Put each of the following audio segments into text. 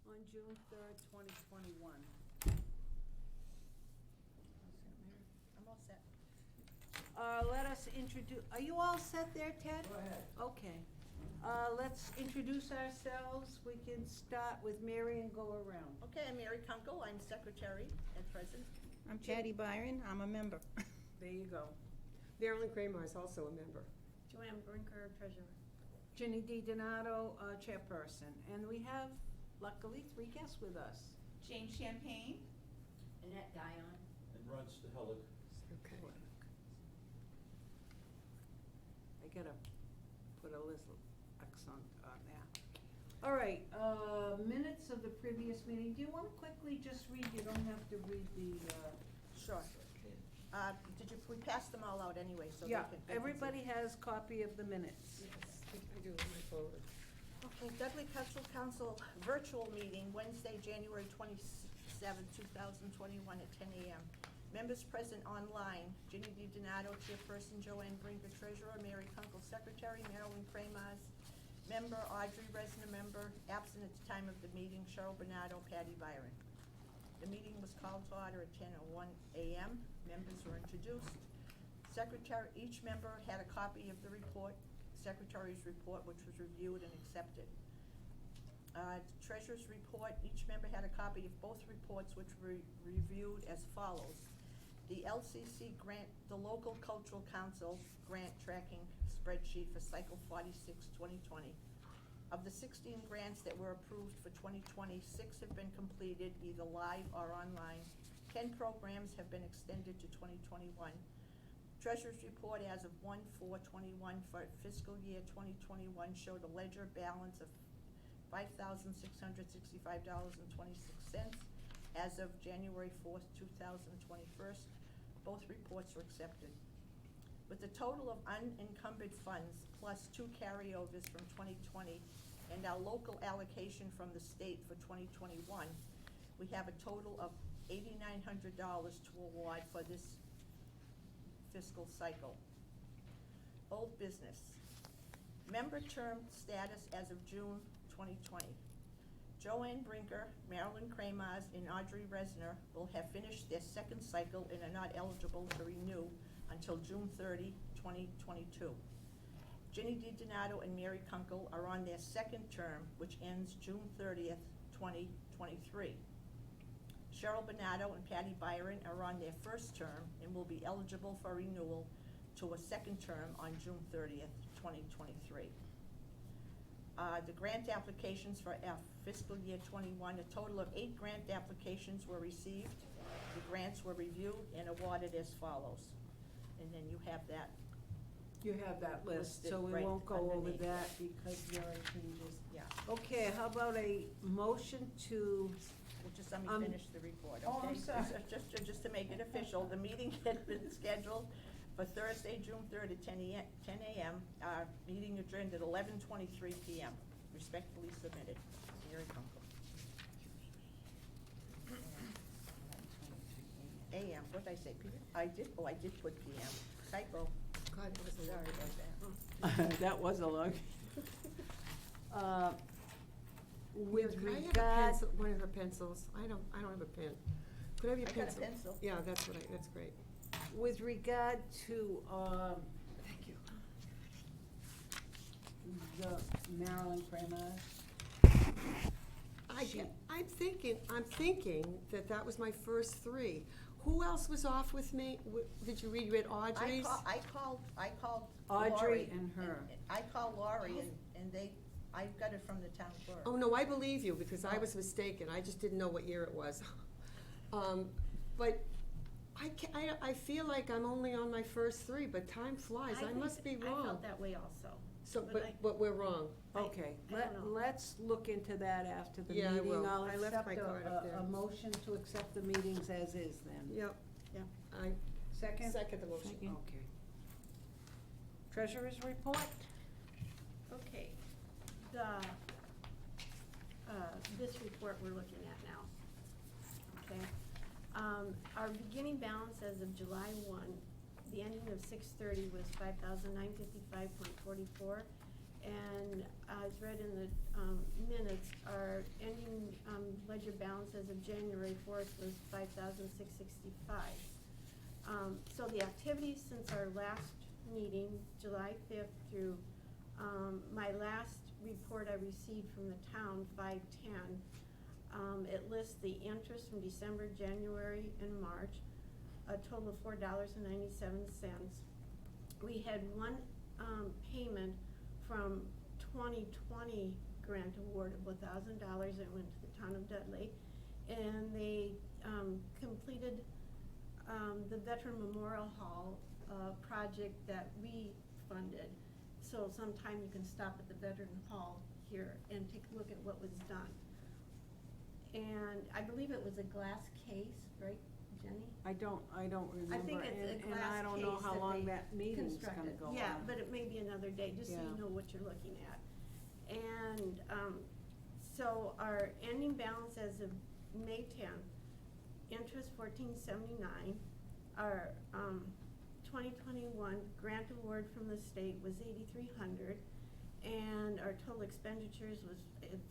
on June 3rd, 2021. I'm all set. Let us introduce, are you all set there, Ted? Go ahead. Okay. Let's introduce ourselves. We can start with Mary and go around. Okay, I'm Mary Kunkel, I'm secretary at present. I'm Patty Byron, I'm a member. There you go. Marilyn Kramer is also a member. Joanne Brinker, treasurer. Ginny Di Donato, chairperson. And we have, luckily, 3 guests with us. Jane Champagne. Annette Dion. And Ron Stahelic. Okay. I gotta put a little accent on that. All right, minutes of the previous meeting. Do you want to quickly just read? You don't have to read the, Sure. We passed them all out anyway, so they yeah, can. everybody has copy of the minutes. Yes, I do in my folder. Okay, Dudley Cultural Council virtual meeting, Wednesday, January 27th, 2021 at 10 a.m. Members present online, Ginny Di Donato, chairperson, Joanne Brinker, treasurer, Mary Kunkel, secretary, Marilyn Kramers, member, Audrey Resner, member, absent at the time of the meeting, Cheryl Bernardo, Patty Byron. The meeting was called to order at 10:01 a.m. Members were introduced. Secretary, each member had a copy of the report, secretary's report, which was reviewed and accepted. Treasurer's report, each member had a copy of both reports, which were reviewed as follows. The LCC grant, the Local Cultural Council grant tracking spreadsheet for cycle 46-2020. Of the 16 grants that were approved for 2020, 6 have been completed either live or online. 10 programs have been extended to 2021. Treasurer's report as of 1/4/21 for fiscal year 2021 showed a ledger balance of $5,665.26 as of January 4th, 2021. Both reports were accepted. With a total of unencumbered funds plus 2 carryovers from 2020 and our local allocation from the state for 2021, we have a total of $8,900 to award for this fiscal cycle. Old business. Member term status as of June 2020. Joanne Brinker, Marilyn Kramers, and Audrey Resner will have finished their second cycle and are not eligible to renew until June 30, 2022. Ginny Di Donato and Mary Kunkel are on their second term, which ends June 30th, 2023. Cheryl Bernardo and Patty Byron are on their first term and will be eligible for renewal to a second term on June 30th, 2023. The grant applications for our fiscal year 21, a total of 8 grant applications were received. The grants were reviewed and awarded as follows. And then you have that. You have that list, Listed so we right won't go over underneath. that because there are changes. Yeah. Okay, how about a motion to, Well, just let me finish the report, okay? oh, I'm sorry. Just to make it official, the meeting had been scheduled for Thursday, June 3rd at 10 a.m. Our meeting adjourned at 11:23 p.m. Respectfully submitted. Mary Kunkel. A.m., what did I say, Peter? I did put p.m. Typo. God, it was a Sorry long about day. that. that was a long. With Can I have a regard, pencil, one of her pencils? I don't have a pen. Could I have your I got a pencil? pencil. Yeah, that's great. with regard to, Thank you. the Marilyn Kramer, I'm thinking that was my first 3. Who else was off with me? Did you read Audrey's? I called Audrey Lori, and her. I called Lori and I got it from the town clerk. Oh, no, I believe you, because I was mistaken. I just didn't know what year it was. But I feel like I'm only on my first 3, but time flies. I must be I wrong. felt that way also. So, but but we're wrong. okay, I don't know. let's look into that after the Yeah, I meeting. will. I'll I left accept my card up there. a motion to accept the meetings as is then. Yep. Yeah. I Second? second the motion. Second. Okay. Treasurer's report? Okay, this report we're looking at now, okay? Our beginning balance as of July 1, the ending of 6/30 was $5,955.44, and as read in the minutes, our ending ledger balance as of January 4th was $5,665. So the activities since our last meeting, July 5th through my last report I received from the town, 5/10, it lists the interest from December, January, and March, a total of $4.97. We had one payment from 2020 grant award of $1,000 that went to the town of Dudley, and they completed the Veteran Memorial Hall project that we funded. So sometime you can stop at the Veteran Hall here and take a look at what was done. And I believe it was a glass case, right, Jenny? I don't remember. I think it's a and glass I don't know case how that long they that meeting's gonna constructed. go on. Yeah, but it may be another day, just so Yeah. you know what you're looking at. And, so our ending balance as of May 10th, interest $14.79. Our, 2021 grant award from the state was $8,300. And our total expenditures was,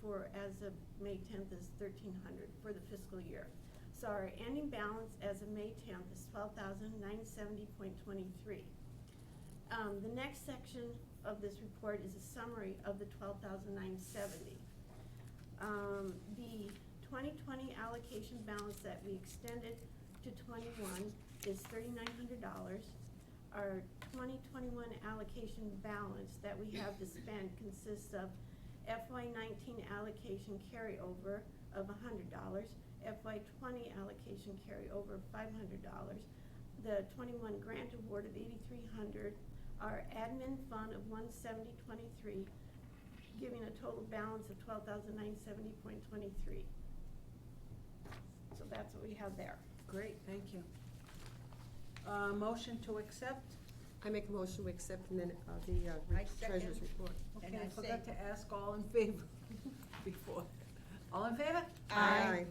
for, as of May 10th, is $1,300 for the fiscal year. So our ending balance as of May 10th is $12,970.23. The next section of this report is a summary of the $12,970. The 2020 allocation balance that we extended to 21 is $3,900. Our 2021 allocation balance that we have to spend consists of FY19 allocation carryover of $100, FY20 allocation carryover of $500, the 21 grant award of $8,300, our admin fund of $170.23, giving a total balance of $12,970.23. So that's what we have there. Great, thank you. Motion to accept? I make a motion to accept the minute, I second. treasurer's report. Okay, And I I forgot say- to ask all in favor before. All in favor? Aye.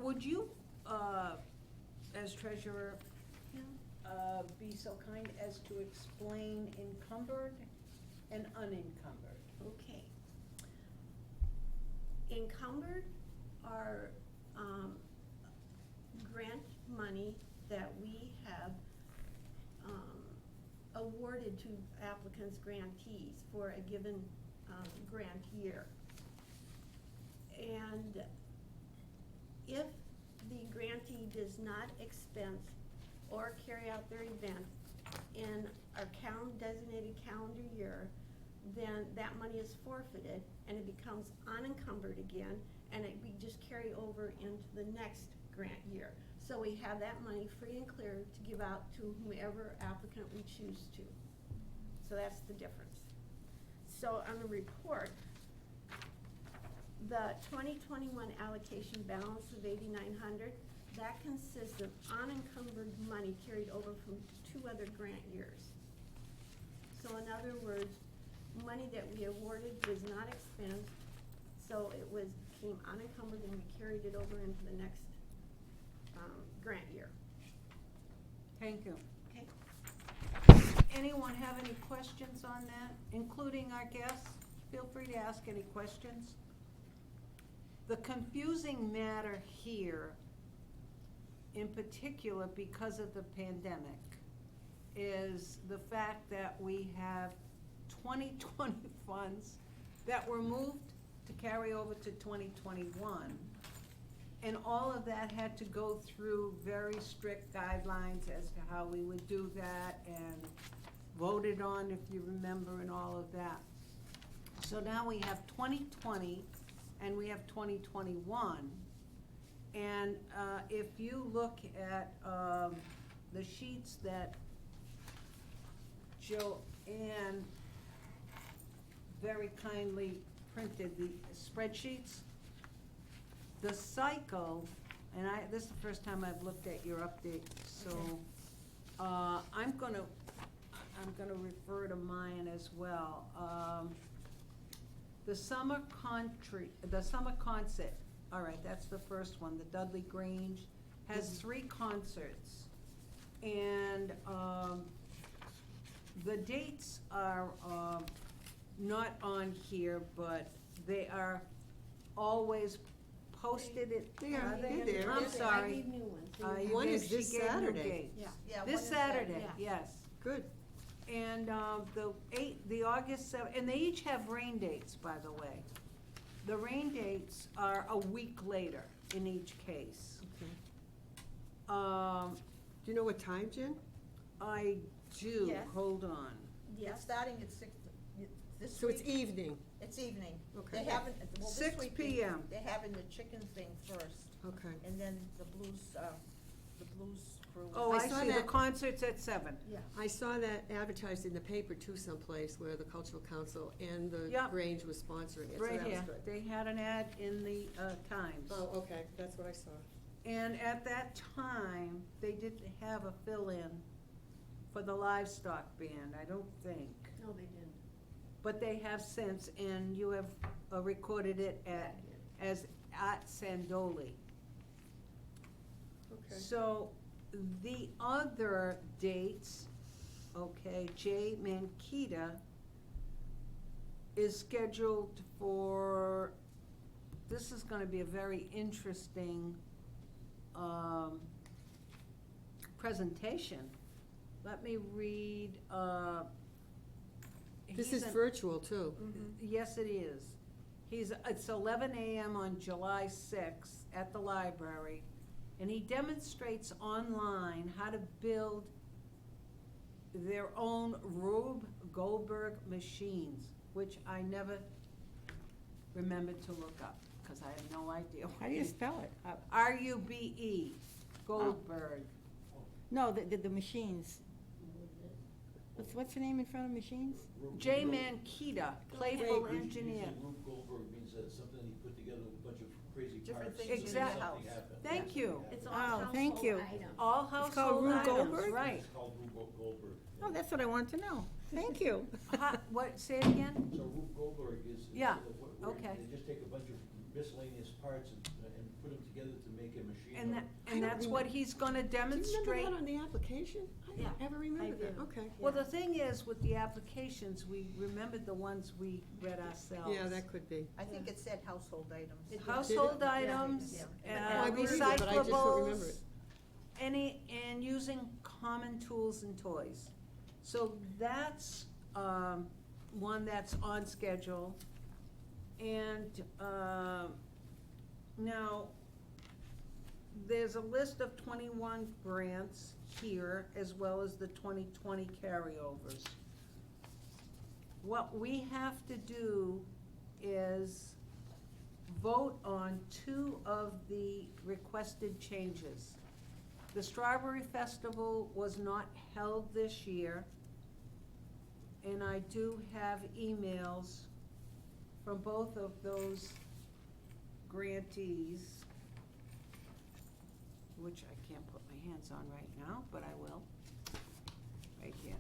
Would you, as treasurer, Yeah. be so kind as to explain encumbered and unencumbered? Okay. Encumbered are grant money that we have awarded to applicants, grantees, for a given grant year. And if the grantee does not expense or carry out their event in our designated calendar year, then that money is forfeited and it becomes unencumbered again, and we just carry over into the next grant year. So we have that money free and clear to give out to whomever applicant we choose to. So that's the difference. So on the report, the 2021 allocation balance of $8,900, that consists of unencumbered money carried over from 2 other grant years. So in other words, money that we awarded was not expensed, so it became unencumbered and we carried it over into the next grant year. Thank you. Okay. Anyone have any questions on that, including our guests? Feel free to ask any questions. The confusing matter here, in particular because of the pandemic, is the fact that we have 2020 funds that were moved to carry over to 2021. And all of that had to go through very strict guidelines as to how we would do that, and voted on, if you remember, and all of that. So now we have 2020 and we have 2021. And if you look at the sheets that Joanne very kindly printed, the spreadsheets, the cycle, and this is the first time I've looked at your update, so I'm gonna refer to mine as well. The summer concert, all right, that's the first one. The Dudley Grange has 3 concerts, and the dates are not on here, but they are always posted it. They are, they're there. I'm They're there. I sorry. gave new ones. so Uh, you you One have- gave- is she this gave new Saturday. dates. Yeah. Yeah, This one is Saturday, Yeah. yes. Good. And, the August 7th, and they each have rain dates, by the way. The rain dates are a week later in each case. Okay. Um, Do you know what time, Jen? I do, Yes. hold on. It's Yes, starting at 6, this So it's week, evening. it's evening. Okay. They haven't, well, this 6 week, p.m. they're having the chicken thing first, Okay. and then the blues crew. Oh, I I saw see, the that. concert's at 7. yeah. I saw that advertised in the paper too someplace where the Cultural Council and the Yep. Grange was sponsoring it, so Right that was here, good. they had an ad in the Times. Oh, okay, that's what I saw. And at that time, they didn't have a fill-in for the livestock band, I don't think. No, they didn't. But they have since, and you have recorded it as at Sandoli. Okay. So, the other dates, okay, Jay Mankita is scheduled for, this is gonna be a very interesting, presentation. Let me read, This he's is an- virtual too. Yes, it is. It's 11 a.m. on July 6th at the library, and he demonstrates online how to build their own Rube Goldberg machines, which I never remembered to look up, because I have no idea. How do you spell it? R-U-B-E, Goldberg. No, the machines. What's the name in front of machines? J. Mankita, playful engineer. Rube Goldberg means that something he put together with a bunch of crazy Different parts. things and in your something house. happened. Thank you. It's all Oh, household thank you. items. All called household Rube items, Goldberg? right. It's called Rube Goldberg. Oh, that's what I want to know. Thank you. What, say it again? So Rube Goldberg is. Yeah, where okay. They just take a bunch of miscellaneous parts and put them together to make a machine. And that, I and don't that's what remember. he's gonna Do you remember demonstrate. that on the application? I Yeah, don't ever remember that, do. okay. Well, the thing is, with the applications, we remembered the ones we read ourselves. Yeah, that could be. I think it said household items. It did. Household Did it? items, Yeah. Oh, I believe it, but I just don't remember recyclables, it. and using common tools and toys. So that's, one that's on schedule. And, now, there's a list of 21 grants here, as well as the 2020 carryovers. What we have to do is vote on 2 of the requested changes. The Strawberry Festival was not held this year, and I do have emails from both of those grantees, which I can't put my hands on right now, but I will, right here.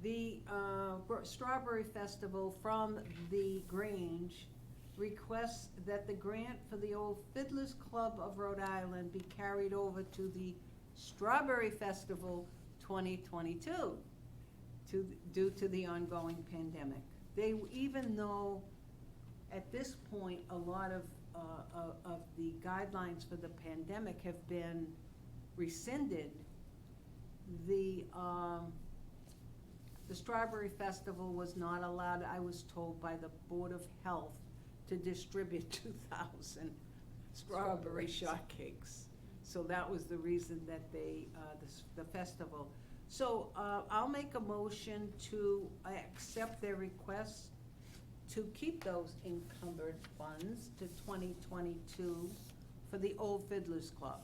The Strawberry Festival from the Grange requests that the grant for the Old Fiddlers Club of Rhode Island be carried over to the Strawberry Festival 2022 due to the ongoing pandemic. Even though at this point, a lot of the guidelines for the pandemic have been rescinded, the Strawberry Festival was not allowed, I was told by the Board of Health, to distribute 2,000 strawberry shortcakes. So that was the reason that the festival. So I'll make a motion to accept their request to keep those encumbered funds to 2022 for the Old Fiddlers Club.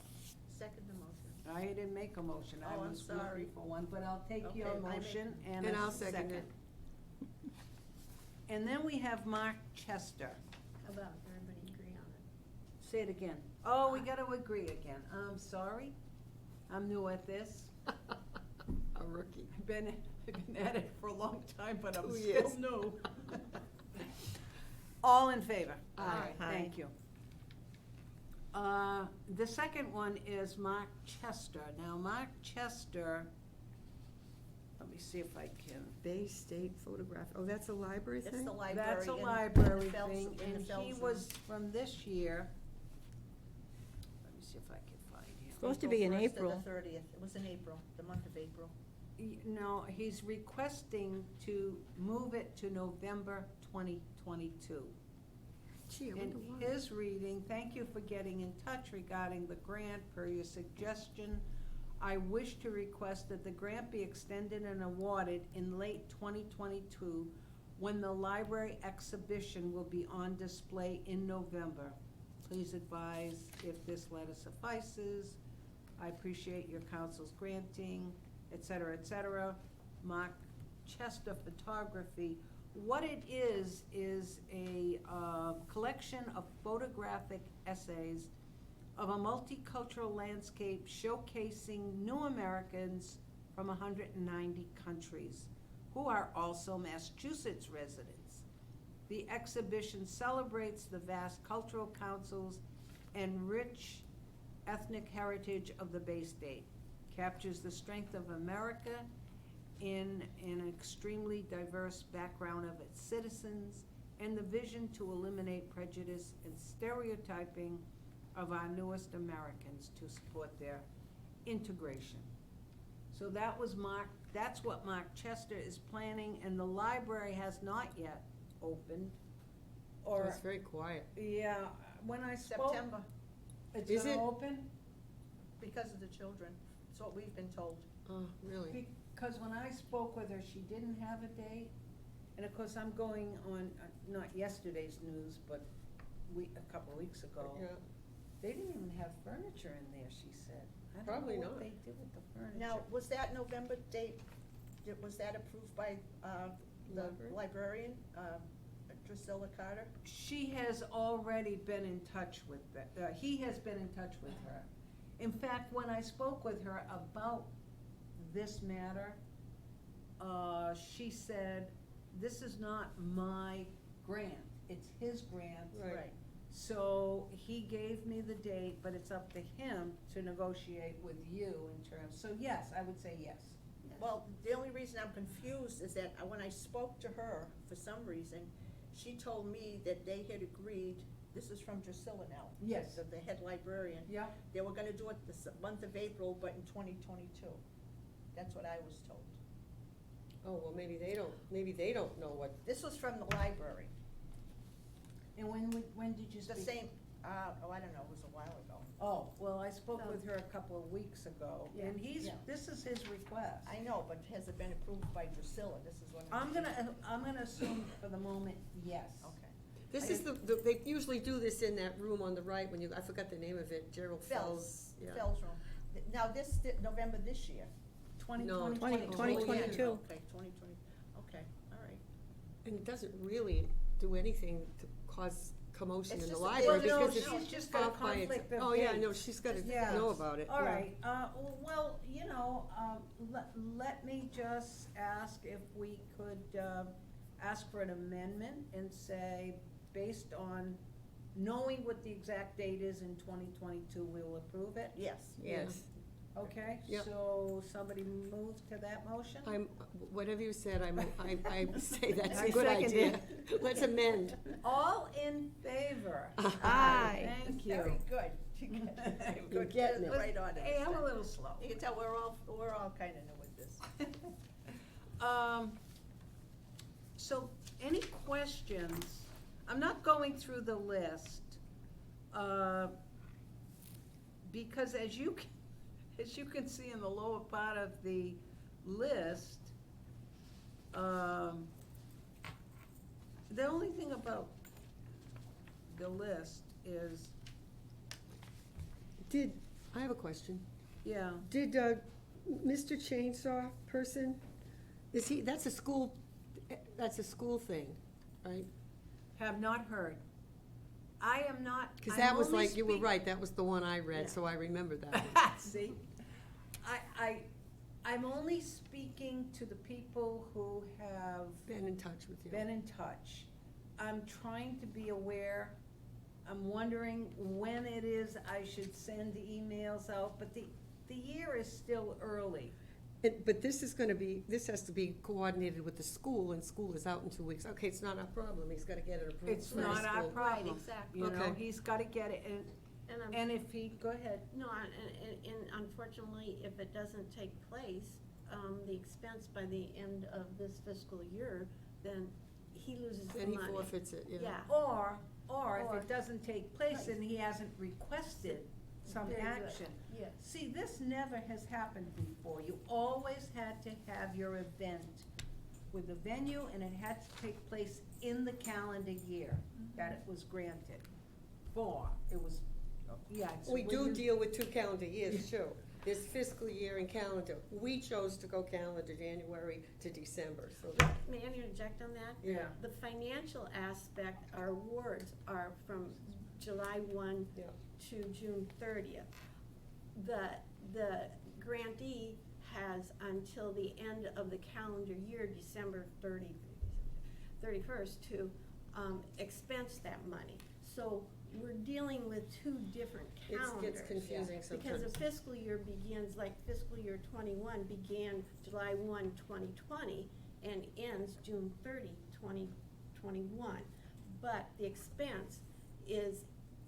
Second the motion. I didn't make a motion, I Oh, I'm was sorry. looking for one, but I'll take your Okay, I make- motion and And a I'll second it. And then we have Mark Chester. How about everybody agree on it? Say it again. Oh, we gotta agree again. I'm sorry. I'm new at this. A rookie. I've been at it for a long time, but I'm 2 still years. new. All in favor? Aye. Thank you. The second one is Mark Chester. Now, Mark Chester, let me see if I can. Bay State Photograph, oh, that's a library thing? It's the library. That's a in- library in the Phelps- thing, in the and Phelps he room. was from this year. Let me see if I can find him. Supposed to be in April 1st to April. the 30th. It was in April, the month of April. No, he's requesting to move it to November 2022. Gee, I In wonder why. his reading, thank you for getting in touch regarding the grant. Per your suggestion, I wish to request that the grant be extended and awarded in late 2022, when the library exhibition will be on display in November. Please advise if this letter suffices. I appreciate your council's granting, et cetera, et cetera. Mark Chester Photography. What it is a collection of photographic essays of a multicultural landscape showcasing new Americans from 190 countries, who are also Massachusetts residents. The exhibition celebrates the vast cultural councils and rich ethnic heritage of the Bay State, captures the strength of America in an extremely diverse background of its citizens, and the vision to eliminate prejudice and stereotyping of our newest Americans to support their integration. So that was that's what Mark Chester is planning, and the library has not yet opened. Or, It's very quiet. yeah, when I spoke. September, It's Is it? gonna open? because of the children. That's what we've been told. Oh, really? Because when I spoke with her, she didn't have a date, and of course, I'm going on, not yesterday's news, but a couple weeks ago. Yeah. They didn't even have furniture in there, she said. I Probably don't know not. what they did with the furniture. Now, was that November date, was that approved by the Library? librarian, Drusilla Carter? She has already been in touch with, he has been in touch with her. In fact, when I spoke with her about this matter, she said, this is not my grant, it's his grant. Right. So he gave me the date, but it's up to him to negotiate with you in terms, so yes, I would say yes. Well, the only reason I'm confused is that when I spoke to her, for some reason, she told me that they had agreed, this is from Drusilla now. Yes. The head librarian. Yeah, They were gonna do it this month of April, but in 2022. That's what I was told. Oh, well, maybe they don't know what, This was from the library. and when did you It's the speak? same, I don't know, it was a while ago. Oh, well, I spoke So- with her a couple of weeks ago, and Yeah. this is his request. I know, but has it been approved by Drusilla? This is what I'm gonna assume for the moment, yes. Okay. this is they usually do this in that room on the right when I forgot the name of it, Gerald Fells. Yeah. Fells room. Now, November this year. 2020. 2022. Okay, 2020, okay, all right. And it doesn't really do anything to cause commotion It's in the just a library big- Well, no, because it's she's just got a off by its- conflict of Oh, yeah, no, dates. she's gotta Yeah. know about it. All yeah. right, well, let me just ask if we could, ask for an amendment and say, based on knowing what the exact date is in 2022, we will approve it? Yes. Yes. Okay, Yep. so somebody move to that motion? Whatever you said, I say that's I a good second idea. Let's amend. All in favor? Aye. Thank you. Very good. You're getting it. Right on it. Hey, I'm a little slow. You can tell we're all kinda new with this. So, any questions? I'm not going through the list, because as you can see in the lower part of the list, the only thing about the list is, I have a question. yeah, Did, Mr. Chainsaw person, that's a school thing, right? have not heard. I am not, Because I'm that was only like, you were speak- right, that was the one I read, Yeah. so I remember that. See, I'm only speaking to the people who have Been in touch with you. been in touch. I'm trying to be aware I'm wondering when it is I should send the emails out, but the year is still early. But this is gonna be, this has to be coordinated with the school, and school is out in 2 weeks. Okay, it's not our problem, he's gotta get it approved It's from the not our school. problem. Right, exactly. You know, Okay. he's gotta get it, And I'm, and if he, go ahead. no, and unfortunately, if it doesn't take place, the expense by the end of this fiscal year, then he loses the Then money. he forfeits it, yeah. Yeah. Or if Or- it doesn't take place Right. and he hasn't requested some Very good. action. Yes. See, this never has happened before. You always had to have your event with a venue, and it had to take place in the calendar year that it was granted for. It was, yeah. so We when do you- deal with 2 calendar years, too. There's fiscal year and calendar. We chose to go calendar January to December, so that, May I interject on that? Yeah. The financial aspect, our awards are from July 1 yeah. to June 30th. The grantee has until the end of the calendar year, December 31st, to expense that money. So we're dealing with 2 different It calendars. gets confusing Because sometimes. the fiscal year begins, like fiscal year 21 began July 1, 2020, and ends June 30, 2021. But the expense is,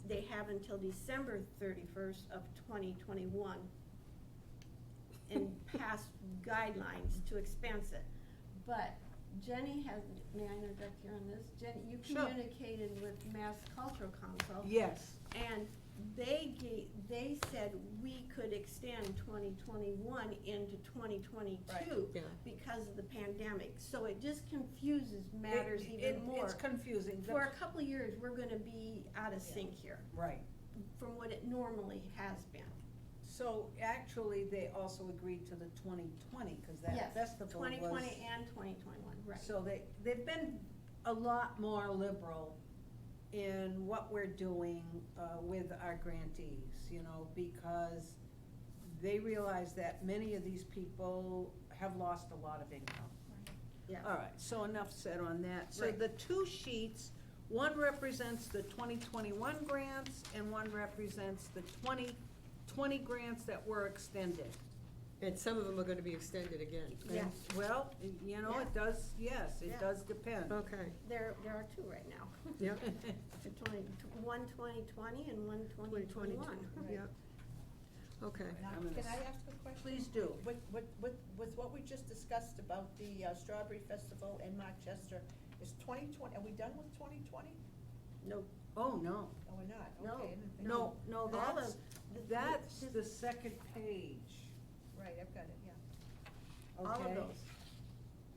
they have until December 31st of 2021 in past guidelines to expense it. But Jenny has, may I interject here on this? Jenny, you Sure. communicated with Mass Cultural Council. Yes. And they said we could extend 2021 into 2022 Yeah. because of the pandemic. So it just confuses matters even more. It's confusing. For a couple of years, we're gonna be out of sync here Right. from what it normally has been. So actually, they also agreed to the 2020, because that Yes, festival was. 2020 and 2021, right. So they've been a lot more liberal in what we're doing with our grantees, you know, because they realize that many of these people have lost a lot of income. Yeah. All right, so enough said on that. So Right. the 2 sheets, one represents the 2021 grants, and one represents the 2020 grants that were extended. And some of them are gonna be extended again. Yeah. And, well, you know, it does, yes, it Yeah. does depend. Okay, There are 2 right now. yeah. One 2020 and one 2021. Yeah. Okay. Now, I'm gonna can I s- ask a question? Please do. With what we just discussed about the Strawberry Festival in Rochester, is 2020, are we done with 2020? No, Oh, no. No, we're not, No. okay. I didn't think- No, All that's, of that's the second page, Right, I've got it, yeah. okay? all of those.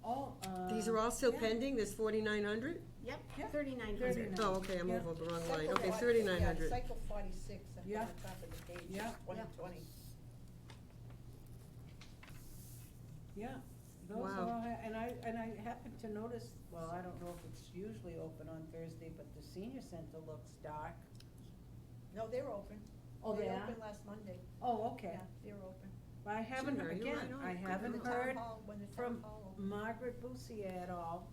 All, These are all still yeah. pending, there's 4,900? Yep, Yeah. 3,900. 39. Oh, okay, I'm Yeah. over the wrong line, Cycle okay, 40 3,900. Yeah, cycle 46, up Yeah. on the top of the page, Yeah. 2020. Yeah, those Wow. all, and I happened to notice, well, I don't know if it's usually open on Thursday, but the senior center looks dark. No, they're open. Oh, they are? opened last Monday. Oh, okay. Yeah, they're open. But I haven't, Gee, are you again, right on? I Good for haven't When the town heard hall- when the town from hall opened. Margaret Boussier at all.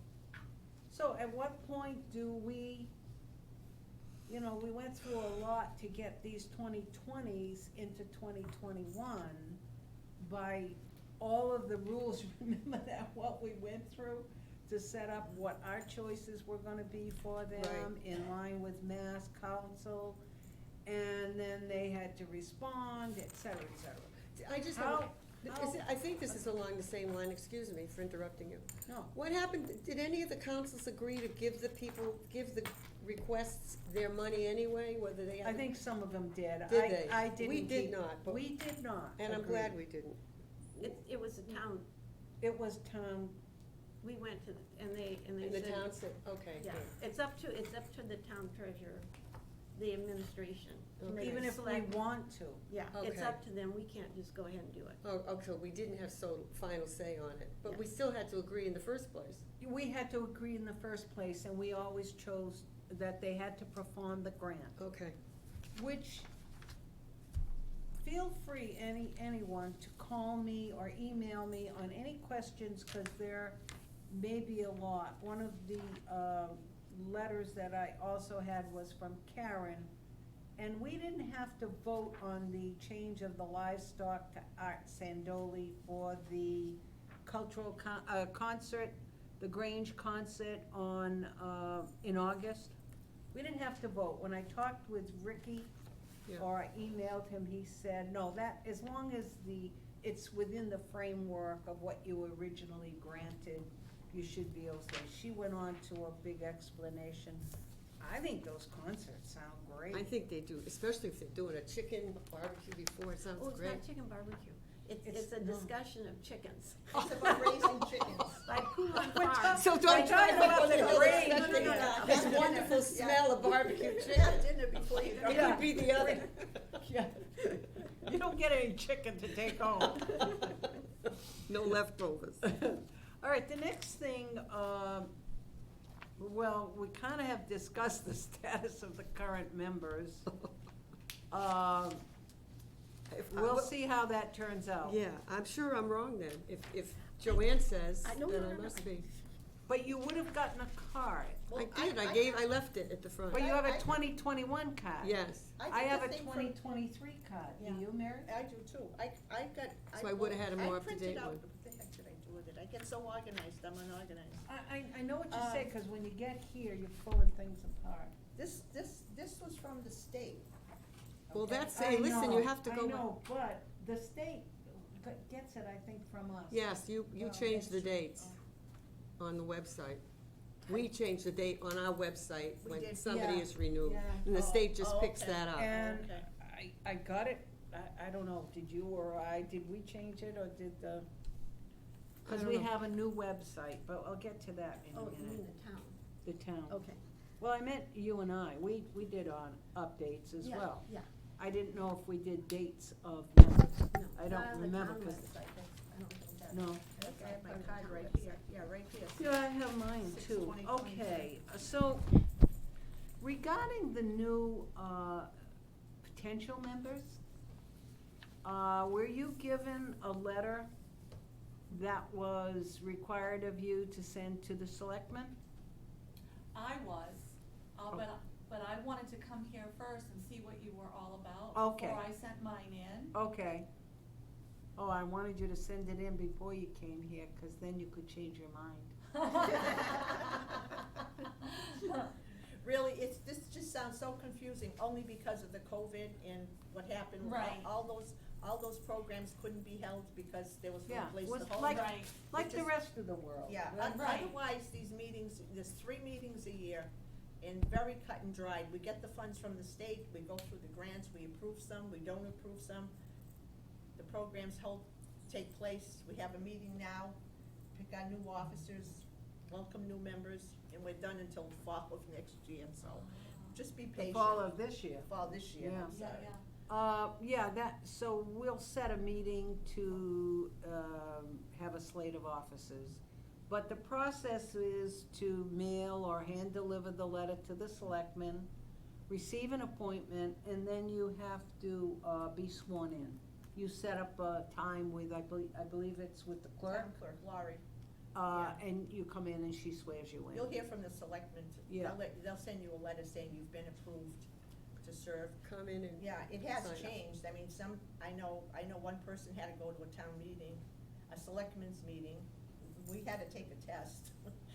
So at what point do we, you know, we went through a lot to get these 2020s into 2021 by all of the rules, remember that, what we went through to set up what our choices were gonna be for them Right. in line with Mass Council, and then they had to respond, et cetera, et cetera. I just, How- I think this is along the same line, excuse me for interrupting you. No. What happened, did any of the councils agree to give the requests their money anyway, whether they had? I think some of them did. Did they? I didn't. We did keep- not, but- We did not. And I'm agree. glad we didn't. It was a town, It was town, we went to, and they And the said. town said, okay, Yeah, good. it's up to the town treasurer, the administration. to make even a if we select- want to. Yeah, it's Okay. up to them, we can't just go ahead and do it. Oh, okay, we didn't have final say on it, but Yeah. we still had to agree in the first place. We had to agree in the first place, and we always chose that they had to perform the grant, Okay, which, feel free, anyone, to call me or email me on any questions, because there may be a lot. One of the letters that I also had was from Karen, and we didn't have to vote on the change of the livestock to Art Sandoli for the cultural concert, the Grange concert on, in August. We didn't have to vote. When I talked with Ricky, Yeah. or I emailed him, he said, no, that, as long as it's within the framework of what you originally granted, you should be able to. She went on to a big explanation. I think those concerts sound great. I think they do, especially if they're doing a chicken barbecue before, it sounds Oh, it's great. not chicken barbecue. It's- It's a no. discussion of chickens. It's about raising chickens. By Poulin We're Farm. So don't try to about put the another Grange. discussion No, no, no. on this wonderful smell of barbecue Have chicken. dinner before you go. It could be the other. Yeah. You don't get any chicken to take home. No leftovers. All right, the next thing, well, we kind of have discussed the status of the current members. We'll see how that turns out. Yeah, I'm sure I'm wrong then. If Joanne says, I- no, then no, I no, must no. be. But you would have gotten a card. Well, I did, I left it at the front. But you have a I- 2021 card. Yes, I have a think from- 2023 card. Do Yeah. you, Mary? I do too. I got. So I would've had a more up-to-date I printed out, one. what the heck did I do with it? I get so organized, I'm unorganized. I know what you say, Um, because when you get here, you're pulling things apart. This was from the state. well, okay? that's, hey, listen, you have to go. I know, but the state gets it, I think, from us. Yes, you Oh, changed the that's true. dates on the website. We changed the date on our website We when did. somebody Yeah. is renewed. Yeah. And the Oh, state just oh, picks okay. that up. And Okay. I got it, I don't know, did you or did we change it, or did the, because don't we know. have a new website, but I'll get to that in a Oh, you mean minute. the town? The town. Okay. Well, I meant you and I, we did on updates as Yeah, well. Yeah, I didn't know if we did dates of members. no. I don't not on the remember, town 'cause- website, I don't think that. No. I have my Part of the card town right website. here, yeah, right here. Yeah, I have mine Six too. 2023. Okay, so regarding the new, potential members, were you given a letter that was required of you to send to the selectmen? I was, Oh. but I wanted to come here first and see what you were all about. Okay. Before I sent mine in. Okay. Oh, I wanted you to send it in before you came here, 'cause then you could change your mind. Really, this just sounds so confusing, only because of the COVID and what happened. with Right. All those programs couldn't be held because there was no Yeah, place was to hold like- them. Right, Like the just- rest of the world. Yeah, Right. otherwise, these meetings, there's 3 meetings a year, and very cut and dried. We get the funds from the state, we go through the grants, we approve some, we don't approve some. The programs take place, we have a meeting now, pick our new officers, welcome new members, and we're done until fall of next year, so just be The patient. fall of this year. Fall this year, I'm Yeah. sorry. So we'll set a meeting to, have a slate of officers. But the process is to mail or hand deliver the letter to the selectmen, receive an appointment, and then you have to, be sworn in. You set up a time with, I believe it's with the clerk, Town clerk, Laurie, and you come in and she swears you in. you'll hear from the selectmen, Yeah. they'll send you a letter saying you've been approved to serve. Come in and. Yeah, it has Sign up. changed, I mean, I know one person had to go to a town meeting, a selectmen's meeting, we had to take a test.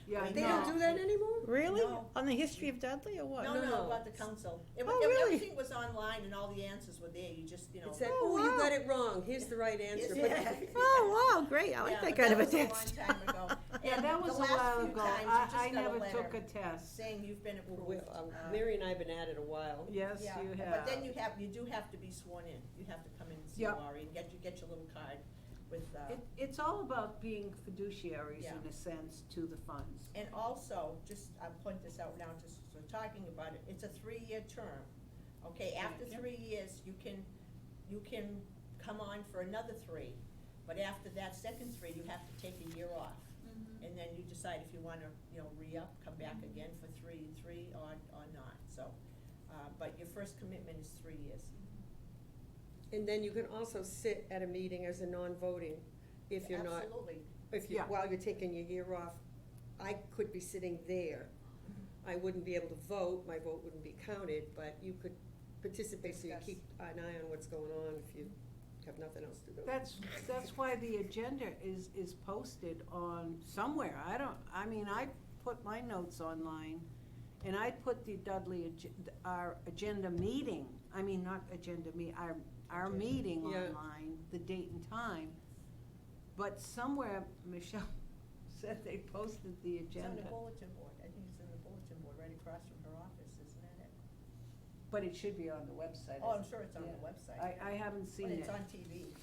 Yeah, I They know. don't do that anymore? Really? No. On the history of Dudley or what? No, No, no. about the council. Oh, really? Everything was online and all the answers were there, you just, It said, Oh, oh, you wow. got it wrong, here's the right answer. Yeah. Oh, wow, great, I like Yeah, that but kind of a was a test. long time ago. Yeah, And that was a the last while few ago. times, you I just got a never letter took a test. saying you've been approved. Well, Mary and I have been at it a while. Yes, Yeah, you have. but then you do have to be sworn in, you have to come in and see Yeah. Laurie and get your little card with, It's all about being fiduciaries Yeah. in a sense to the funds. and also, I'll point this out now, just so talking about it, it's a 3-year term. Okay, after Yep. 3 years, you can come on for another 3, but after that second 3, you have to take a year off. And then you decide if you wanna, re-up, come back again for 3 or not, so, but your first commitment is 3 years. And then you can also sit at a meeting as a non-voting, if you're not, Absolutely. if you, Yeah. while you're taking your year off. I could be sitting there, I wouldn't be able to vote, my vote wouldn't be counted, but you could participate, so you Discuss. keep an eye on what's going on if you have nothing else to do. That's why the agenda is posted on somewhere. I mean, I put my notes online, and I put the Dudley, our agenda meeting, I mean, not agenda our Agenda. meeting Yeah. online, the date and time. But somewhere, Michelle said they posted the It's on agenda. the bulletin board, I think it's in the bulletin board right across from her office, isn't that it? But it should be on the website. Oh, I'm sure it's on the Yeah. website. I haven't seen But it. it's on TV.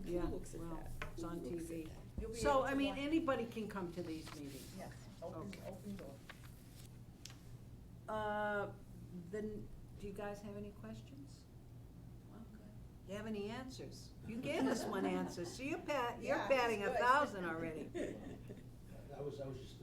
Yeah, Who looks at well, that? it's on Who looks at TV. that? You'll be So, able I to mean, watch- anybody can come to these meetings. Yes, open Okay. door. Then, do you guys have any questions? I'm good. Do you have any answers? You gave us one answer, so you're Yeah, patting that's good. 1,000 already. I was just,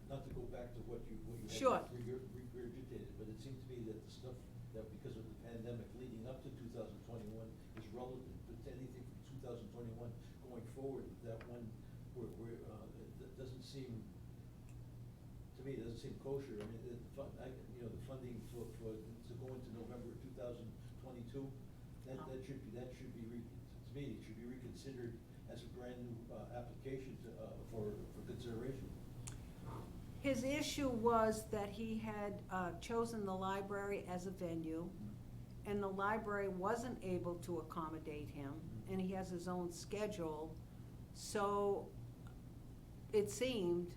not to go back to what you Sure. had regurgitated, but it seemed to me that the stuff that because of the pandemic leading up to 2021 is relevant, but anything from 2021 going forward, that one, it doesn't seem, to me, it doesn't seem kosher. I mean, the funding for, to go into November of 2022, that should be, to me, it should be reconsidered as a brand new application to, for consideration. His issue was that he had chosen the library as a venue, and the library wasn't able to accommodate him, and he has his own schedule, so it seemed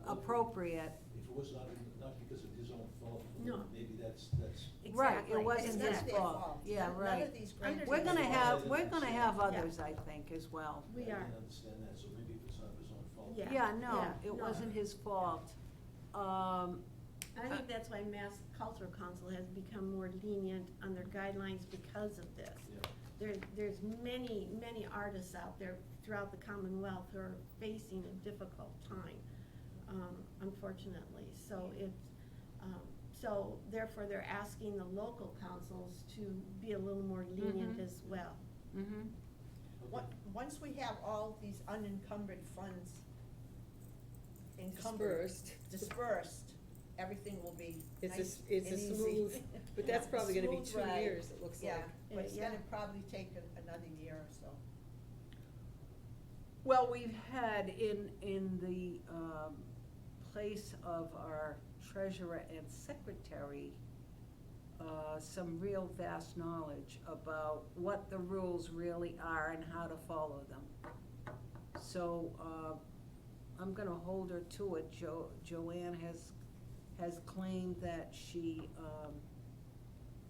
appropriate. If it was not because of his own fault, No. maybe that's. Right, Exactly. it wasn't It's his not their fault. Yeah, None right. of these grants. Under We're these gonna laws. have, we're gonna have Yeah. others, I think, as well. We I are. didn't understand that, so maybe if it's not his own fault. Yeah. Yeah, no, Yeah, it no. wasn't his fault. I think that's why Mass Cultural Council has become more lenient on their guidelines because of this. Yeah. There's many, many artists out there throughout the Commonwealth who are facing a difficult time, unfortunately. So so therefore they're asking the local councils to be a little more lenient Mhm. as well. Mm-hmm. Once we have all these unencumbered funds encumbered, dispersed, everything will be It's nice it's and a easy. smooth, but that's probably gonna be Smooth 2 ride. years, it looks Yeah, like. but it's Yeah. gonna probably take another year or so. Well, we've had in the place of our treasurer and secretary, some real vast knowledge about what the rules really are and how to follow them. So, I'm gonna hold her to it. Joanne has claimed that she,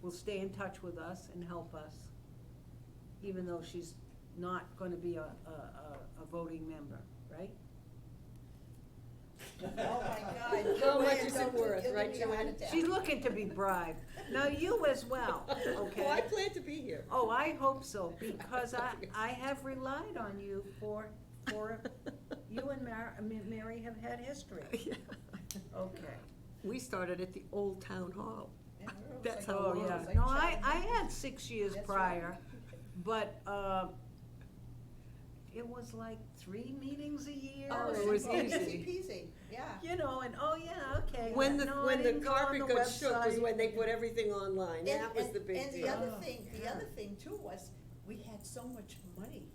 will stay in touch with us and help us, even though she's not gonna be a voting member, right? Oh, my God. How much Joanne, is it don't worth, give right, me a heart Joanne? attack. She's looking to be bribed. Now, you as well, okay? Well, I plan to be here. Oh, I hope so, because I have relied on you for, you and Mary have had history. Yeah. Okay. We started at the old town hall. Yeah, we're That's like- how Oh, long. yeah. like No, child I labor. had 6 years That's prior, right. but, it was like 3 meetings a year. Oh, it and- was Oh, easy. Easy peasy, yeah. You know, and, oh, yeah, okay. When the, No, I when the didn't go on carpet the got shook was website. when they put everything online, that was the big And the deal. other Oh, thing, yeah. too was, we had so much money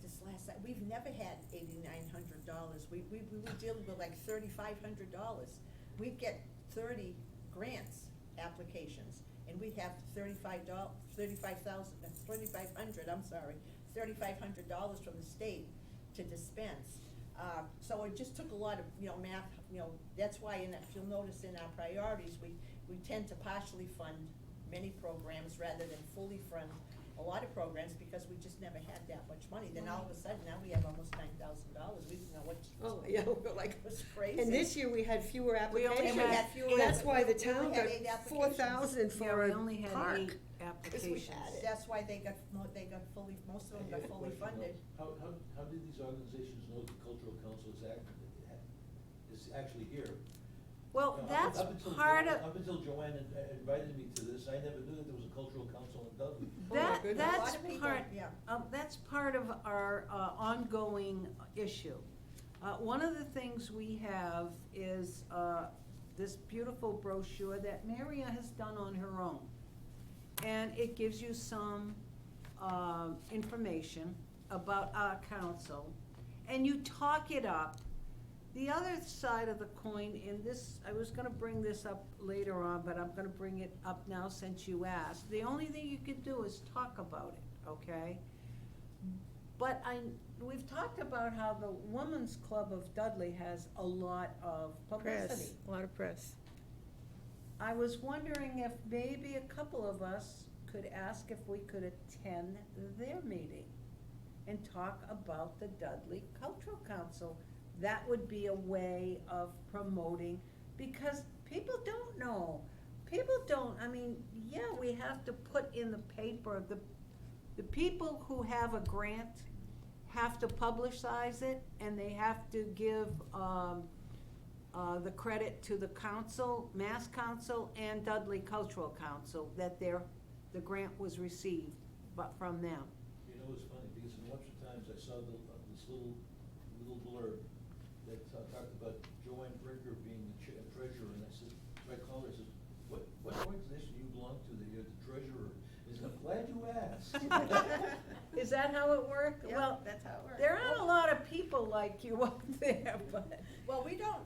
this last, we've never had $8,900. We were dealing with like $3,500. We'd get 30 grants applications, and we'd have $3,500 from the state to dispense. So it just took a lot of, math, that's why, if you'll notice in our priorities, we tend to partially fund many programs rather than fully fund a lot of programs, because we just never had that much money. Then all of a sudden, now we have almost $9,000, we didn't know what. Oh, yeah, we're like, It was crazy. and this year we had fewer We only applications. And we had fewer That's why the we town had got 8 applications. 4,000 Yeah, for we a only had park. 8 applications. That's why they got fully, most of them I got have a fully question, funded. though. How did these organizations know the cultural council is actually here? Well, Up that's until part of, Up until Joanne invited me to this, I never knew that there was a cultural council in Dudley. Oh, my goodness. A lot that's of people, part, yeah. that's part of our ongoing issue. One of the things we have is this beautiful brochure that Maria has done on her own. And it gives you some, information about our council, and you talk it up. The other side of the coin, in this, I was gonna bring this up later on, but I'm gonna bring it up now since you asked. The only thing you could do is talk about it, okay? But we've talked about how the Women's Club of Dudley has a lot of publicity. Press, a lot of press. I was wondering if maybe a couple of us could ask if we could attend their meeting and talk about the Dudley Cultural Council. That would be a way of promoting, because people don't know. People don't, I mean, yeah, we have to put in the paper, the people who have a grant have to publicize it, and they have to give, the credit to the council, Mass Council and Dudley Cultural Council, that the grant was received, but from them. You know, it's funny, because in the Webster Times, I saw this little blurb that talked about Joanne Brinker being the treasurer, and I said, so I called her, I said, what organization do you belong to that you're the treasurer? He said, I'm glad you asked. Is that how it worked? Yeah, Well, that's how it works. there aren't a lot of people like you up there, but. Well, we don't,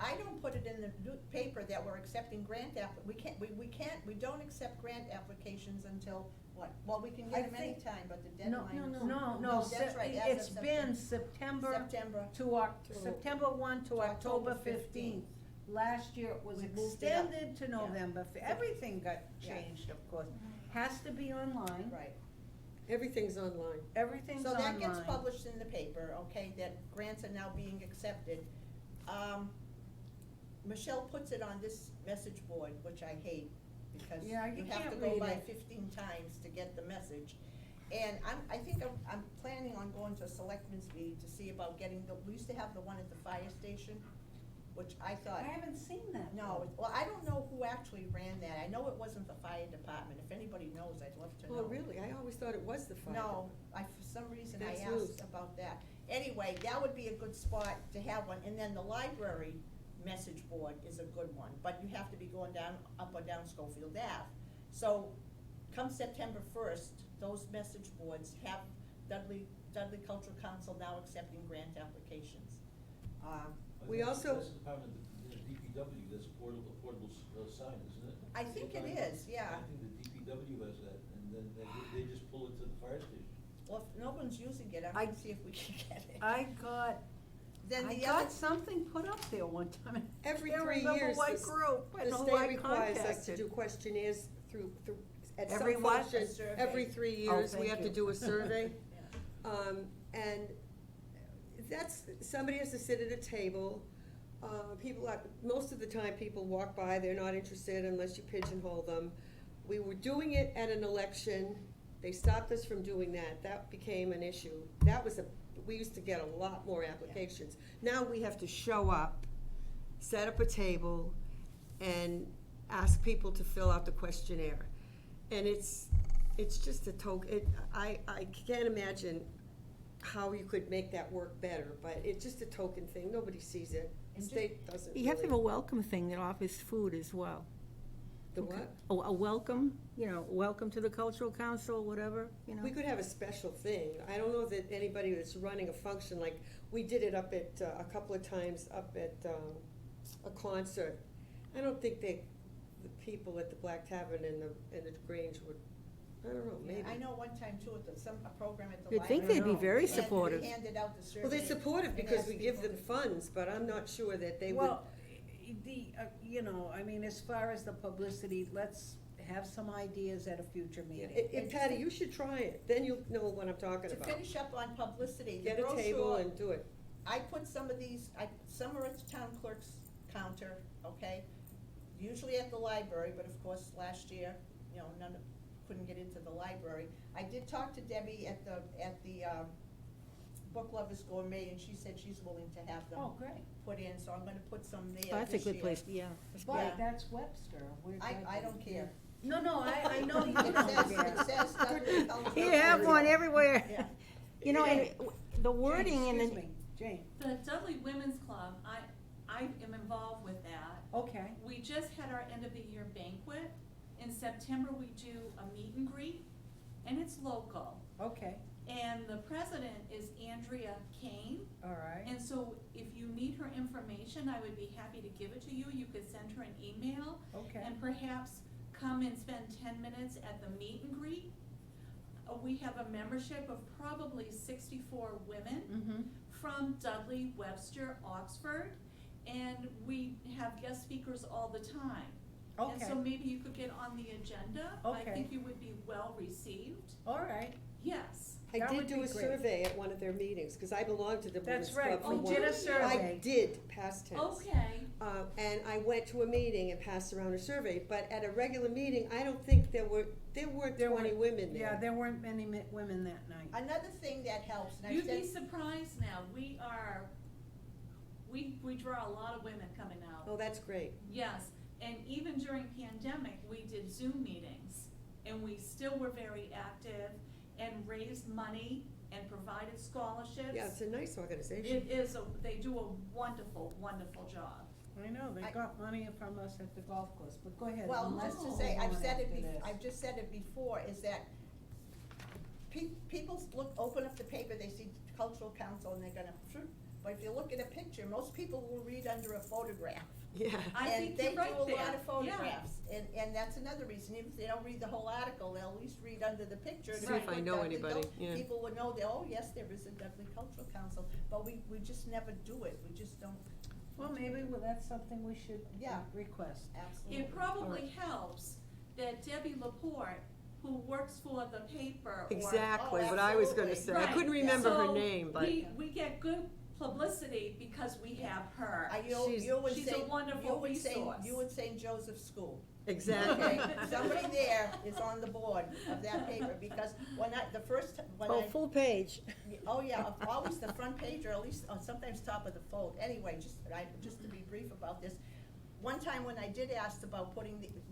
I don't put it in the paper that we're accepting grant we don't accept grant applications until, what? Well, we can I get them think- anytime, but the No, deadline is. no, That's right, as it's of been September September 1 to October 15th. Last year it was We moved it up. extended to Yeah. November, everything got Yeah. changed, of course. Has to be online, Right. Everything's online. everything's So online. that gets published in the paper, okay, that grants are now being accepted. Michelle puts it on this message board, which I hate, because Yeah, you you have to can't go read by it. 15 times to get the message. And I think I'm planning on going to a selectmen's meeting to see about getting we used to have the one at the fire station, which I thought. I haven't seen that. No, well, I don't know who actually ran that. I know it wasn't the fire department. If anybody knows, I'd love to know. Oh, really? I always thought it was the fire. No, for some reason I That's asked news. about that. Anyway, that would be a good spot to have one, and then the library message board is a good one, but you have to be going up or down Schofield Ave. So, come September 1st, those message boards have Dudley Cultural Council now accepting grant applications. We also- That's the department, the DPW, that's a portable sign, isn't it? I think it is, yeah. I think the DPW has that, and then they just pull it to the fire station. Well, if no one's using it, I'm gonna see if we can get it. I got something put up there one time. Every I can't 3 remember years, what the group and the who state I requires us to contacted. do questionnaires through, at some Every what? function. A survey. Every 3 years, we thank have to you. do a survey. Yeah. And that's, somebody has to sit at a table. Most of the time, people walk by, they're not interested unless you pigeonhole them. We were doing it at an election, they stopped us from doing that, that became an issue. We used to get a lot more applications. Now we have to show up, set up a table, and ask people to fill out the questionnaire. And it's just a I can't imagine how you could make that work better, but it's just a token thing, nobody sees it. The And state doesn't You have to have a really. welcome thing that offers food as well. The what? A welcome, welcome to the cultural council, whatever, We could have a special thing. I don't know that anybody that's running a function, like, we did it up at, a couple of times up at, a concert. I don't think the people at the Black Tavern and the Grange would, I don't know, Yeah, maybe. I know one time too, at a program at the You'd library. think they'd be very They supportive. handed out the survey. Well, they're supportive and because asked we give people them to- funds, but I'm not sure that they would. Well, as far as the publicity, let's have some ideas at a future meeting. Patty, you should try it, then you'll know what I'm talking To about. finish up on publicity, the Get a table brochure, and do it. I put some of these, some are at the town clerk's counter, okay? Usually at the library, but of course, last year, couldn't get into the library. I did talk to Debbie at the Book Lovers Gourmet, and she said she's willing to have them Oh, great. put in, so I'm gonna put some there Oh, that's a this good year. place, yeah. But Yeah. that's Webster. I don't care. No, I know you It don't says, care. it says Dudley Cultural You have Council. one everywhere. Yeah. And the wording in Jane, the. excuse me, Jane. The Dudley Women's Club, I am involved with that. Okay, We just had our end of the year banquet. In September, we do a meet and greet, and it's local. okay, And the president is Andrea Kane. all right. And so if you need her information, I would be happy to give it to you. You could send her an email. Okay. And perhaps come and spend 10 minutes at the meet and greet. We have a membership of probably 64 women Mm-hmm, from Dudley, Webster, Oxford, and we have guest speakers all the time. And okay, so maybe you could get on the agenda. I Okay. think you would be well received. all right. Yes. I That did would do be a great. survey at one of their meetings, because I belong to the Women's That's Club right, from we one. did a I survey. did, past tense. Okay. And I went to a meeting and passed around a survey, but at a regular meeting, I don't think there weren't There 20 weren't- women there. Yeah, there weren't many women that night. Another thing that helps, and I've You'd be said, surprised now. We draw a lot of women coming out. Oh, that's great. Yes, and even during pandemic, we did Zoom meetings, and we still were very active and raised money and provided scholarships. Yeah, it's a nice organization. It is, they do a wonderful, wonderful job. I know, they I- got money from us at the golf course, but go ahead. well, unless just to you say, want I've said it, after this. I've just said it before, is that people open up the paper, they see cultural council, and they're gonna, but if you look at a picture, most people will read under a photograph. Yeah. I think you're right And they do a lot there. of photographs, and that's another reason, even if they don't read the whole article, they'll at least read under the picture. See to if I put know Dudley anybody, Cul- yeah. People would know that, oh, yes, there is a Dudley Cultural Council, but we just never do it, we just don't, Well, maybe that's something we should Yeah. request. absolutely. It probably helps that Debbie Laporte, who works for the paper, or Exactly, Oh, what I was gonna absolutely. say. I Right. couldn't remember her So name, but. we get good publicity because we have her. You would she's a say, wonderful resource. you would St. Joseph School. Exactly. Okay, somebody there is on the board of that paper, because when Oh, I, full page. oh yeah, always the front page, or at least, sometimes top of the fold. Anyway, just to be brief about this, one time when I did ask about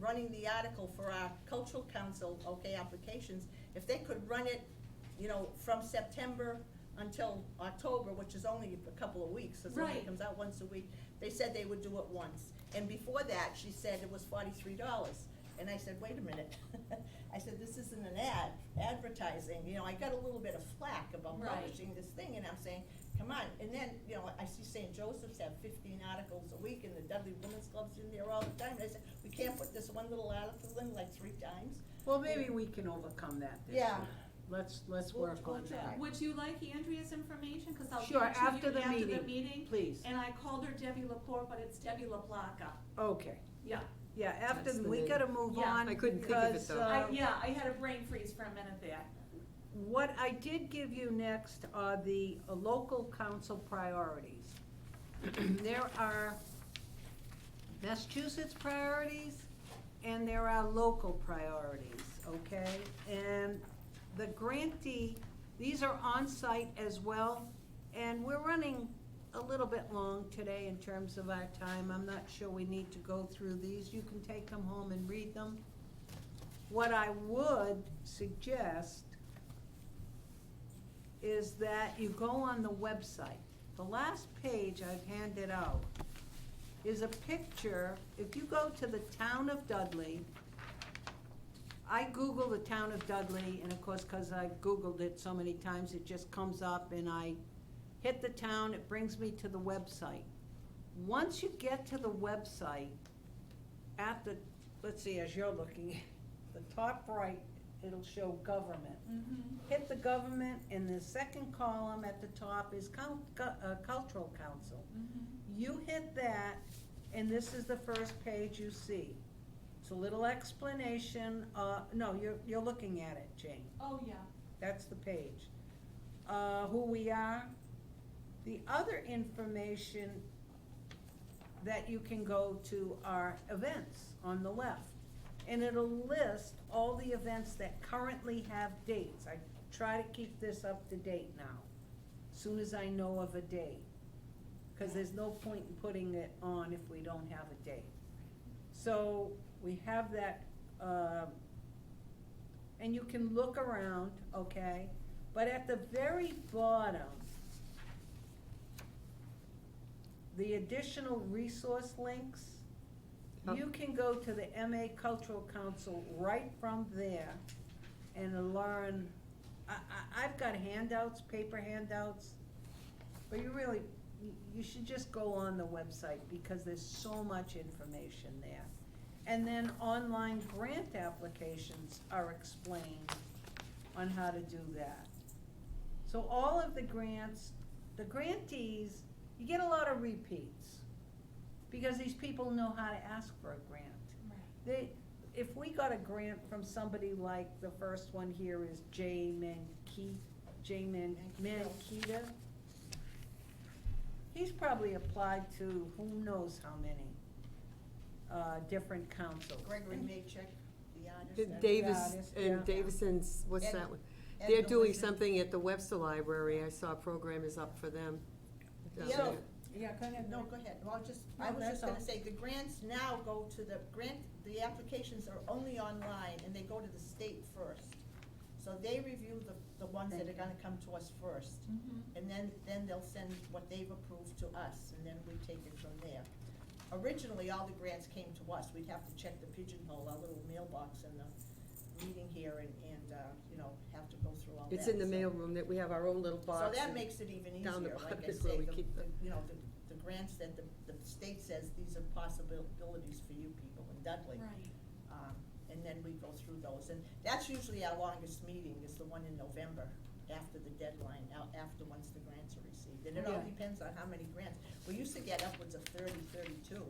running the article for our cultural council, applications, if they could run it, from September until October, which is only a couple of weeks, so it only Right. comes out once a week, they said they would do it once. And before that, she said it was $43. And I said, wait a minute. I said, this isn't an advertising, I got a little bit of flack about Right. publishing this thing, and I'm saying, come on. And then, I see St. Joseph's have 15 articles a week, and the Dudley Women's Club's in there all the time. And I said, we can't put this one little article in like 3 times. Well, maybe we can overcome that this Yeah. year. Let's We'll- work we'll on try. that. Would you like Andrea's information? Cause I'll give Sure, it to you after the after the meeting, meeting. please. And I called her Debbie Laporte, but it's Debbie LaPlaca. Okay, Yeah. yeah, after, That's the we name. gotta move Yeah. on. I couldn't think of it, because, though. I had a brain freeze for a minute there. What I did give you next are the local council priorities. There are Massachusetts priorities and there are local priorities, okay? And the grantee, these are on-site as well, and we're running a little bit long today in terms of our time. I'm not sure we need to go through these. You can take them home and read them. What I would suggest is that you go on the website. The last page I've handed out is a picture. If you go to the town of Dudley, I Google the town of Dudley, and of course, because I've Googled it so many times, it just comes up, and I hit the town, it brings me to the website. Once you get to the website, at the, let's see, as you're looking, the top right, it'll show government. Mm-hmm. Hit the government, and the second column at the top is cultural council. Mm-hmm. You hit that, and this is the first page you see. It's a little explanation, no, you're looking at it, Jane. Oh, yeah. That's the page. Who we are. The other information that you can go to are events on the left. And it'll list all the events that currently have dates. I try to keep this up to date now, soon as I know of a date. Because there's no point in putting it on if we don't have a date. So we have that, and you can look around, okay? But at the very bottom, the additional resource links, Oh. you can go to the MA Cultural Council right from there and learn. I've got handouts, paper handouts, but you should just go on the website because there's so much information there. And then online grant applications are explained on how to do that. So all of the grants, the grantees, you get a lot of repeats because these people know how to ask for a grant. If we got a grant from somebody like the first one here is J. Mankita, he's probably applied to who knows how many different councils. Gregory Maycheck, the artist. The that- Davis artist, and yeah. Davison's, what's And- that one? and They're the doing Wizard. something at the Webster Library. I saw a program is up for them. down The other- there. Yeah, go ahead. No, go ahead. Well, No, I was that's just gonna all. say, the grants now go to the applications are only online, and they go to the state first. So they review the ones that are gonna come to us first, and then they'll send what they've approved to us, and then we take it from there. Originally, all the grants came to us. We'd have to check the pigeonhole, our little mailbox in the meeting here, and have to go through all that. It's in the so- mailroom that we have our own little box. So that and makes it even easier, down the like bottom I is where say, we the keep them. grants that the state says, these are possibilities for you people in Dudley. Right. And then we go through those, and that's usually our longest meeting, is the one in November, after the deadline, after once the grants are received. And it all Yeah. depends on how many grants. We used to get upwards of 30, 32.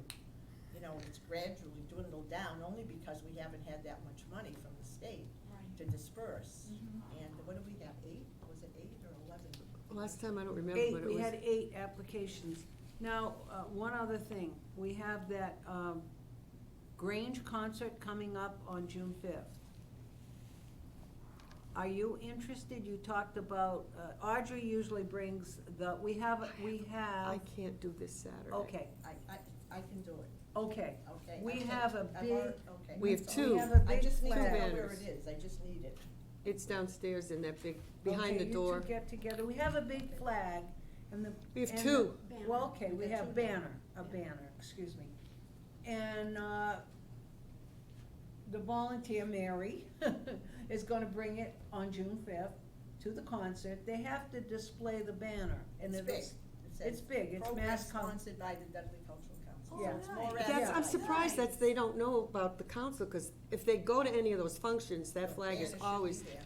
It's gradually dwindled down, only because we haven't had that much money from the state to disperse. Mhm. And what do we have, 8? Was it 8 or 11? Last time, I don't remember, Eight, but it we was. had 8 applications. Now, one other thing, we have that Grange concert coming up on June 5th. Are you interested? You talked about, Audrey usually brings we have, I can't do this Saturday. okay, I can do it, okay. okay? We I can- have a I've big- already- okay. We have So two. We have a I big just need to know flag. where banners. it is, I just need it. It's downstairs in that big, behind the Okay, door. you two get together. We have a big flag and the. We have and two. the- Well, okay, we We have have two. a banner, excuse me. And, the volunteer, Mary, is gonna bring it on June 5th to the concert. They have to display the banner. And It's if big. it's- It says it's big. It's program mass com- sponsored by the Dudley Cultural Council. Yeah. So it's more Nice. That's, I'm advertising. surprised Nice. that they don't know about the council, because if they go to any of those functions, that The flag banner is should be always, there.